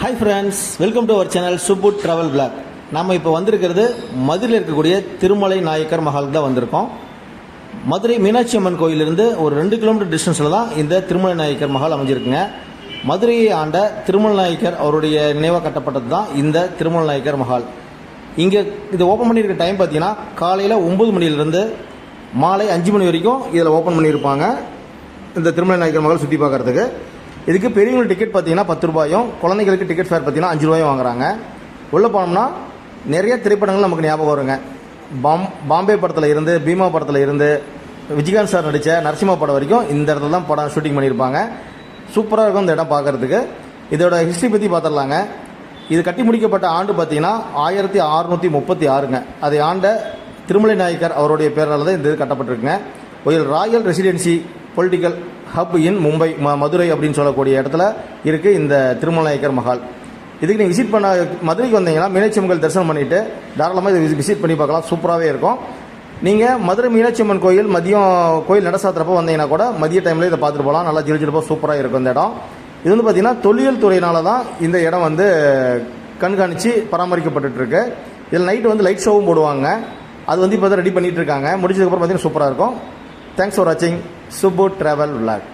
Hi friends, welcome to our channel சுப்புட் travel vlog. நம்ம இப்போ வந்திருக்கிறது மதுரையில் இருக்கக்கூடிய திருமலை நாயக்கர் மஹாலுக்கு தான் வந்திருக்கோம். மதுரை மீனாட்சி அம்மன் கோயிலிருந்து ஒரு 2 கிலோமீட்டர் டிஸ்டன்ஸில் தான் இந்த திருமலை நாயக்கர் மஹால் அமைஞ்சிருக்குங்க. மதுரையை ஆண்ட திருமலை நாயக்கர் அவருடைய நினைவாக கட்டப்பட்டது தான் இந்த திருமலை நாயக்கர் மஹால். இங்கே இது ஓப்பன் பண்ணியிருக்க டைம் பார்த்தீங்கன்னா காலையில் 9 மணிலேருந்து மாலை 5 மணி வரைக்கும் இதில் ஓப்பன் பண்ணியிருப்பாங்க. இந்த திருமலை நாயக்கர் மஹால் சுற்றி பார்க்குறதுக்கு இதுக்கு பெரியவங்களுக்கு டிக்கெட் பார்த்தீங்கன்னா 10 ரூபாயும், குழந்தைங்களுக்கு டிக்கெட் ஃபேர் பார்த்தீங்கன்னா 5 ரூபாயும் வாங்குறாங்க. உள்ளே போனோம்னா நிறைய திரைப்படங்கள் நமக்கு ஞாபகம் வருங்க. பாம்பே படத்தில் இருந்து, பீமா படத்தில் இருந்து, விஜயகாந்த் சார் நடித்த நரசிம்மா படம் வரைக்கும் இந்த இடத்துல தான் படம் ஷூட்டிங் பண்ணியிருப்பாங்க. சூப்பராக இருக்கும் இந்த இடம் பார்க்குறதுக்கு. இதோட ஹிஸ்ட்ரி பற்றி பார்த்துடலாங்க. இது கட்டி முடிக்கப்பட்ட ஆண்டு பார்த்தீங்கன்னா 1636ங்க. அதை ஆண்ட திருமலை நாயக்கர் அவருடைய பேரால் தான் இந்த இது கட்டப்பட்டிருக்குங்க. ஒரு ராயல் ரெசிடென்சி பொலிட்டிக்கல் ஹப் இன் மும்பை, மதுரை அப்படின்னு சொல்லக்கூடிய இடத்துல இருக்குது இந்த திருமலை நாயக்கர் மஹால். இதுக்கு நீங்கள் விசிட் பண்ண மதுரைக்கு வந்தீங்கன்னா மீனாட்சி அம்மன் தரிசனம் பண்ணிவிட்டு தாராளமாக இதை விசிட் பண்ணி பார்க்கலாம். சூப்பராகவே இருக்கும். நீங்கள் மதுரை மீனாட்சி அம்மன் கோயில் மதியம் கோயில் நட சாத்துறப்போ வந்தீங்கன்னா கூட மதிய டைமில் இதை பார்த்துட்டு போகலாம். நல்லா ஜிலிஜிலிப்பாக சூப்பராக இருக்கும் இந்த இடம். இது வந்து பார்த்திங்கன்னா தொல்லியல் துறையினால தான் இந்த இடம் வந்து கண்காணித்து பராமரிக்கப்பட்டுருக்கு. இதில் நைட்டு வந்து லைட் ஷோவும் போடுவாங்க. அது வந்து இப்போ தான் ரெடி பண்ணிகிட்டு இருக்காங்க. முடிச்சதுக்கப்புறம் பார்த்தீங்கன்னா சூப்பராக இருக்கும். தேங்க்ஸ் ஃபார் வாட்சிங் சுப்புட் ட்ராவல் விளாக்.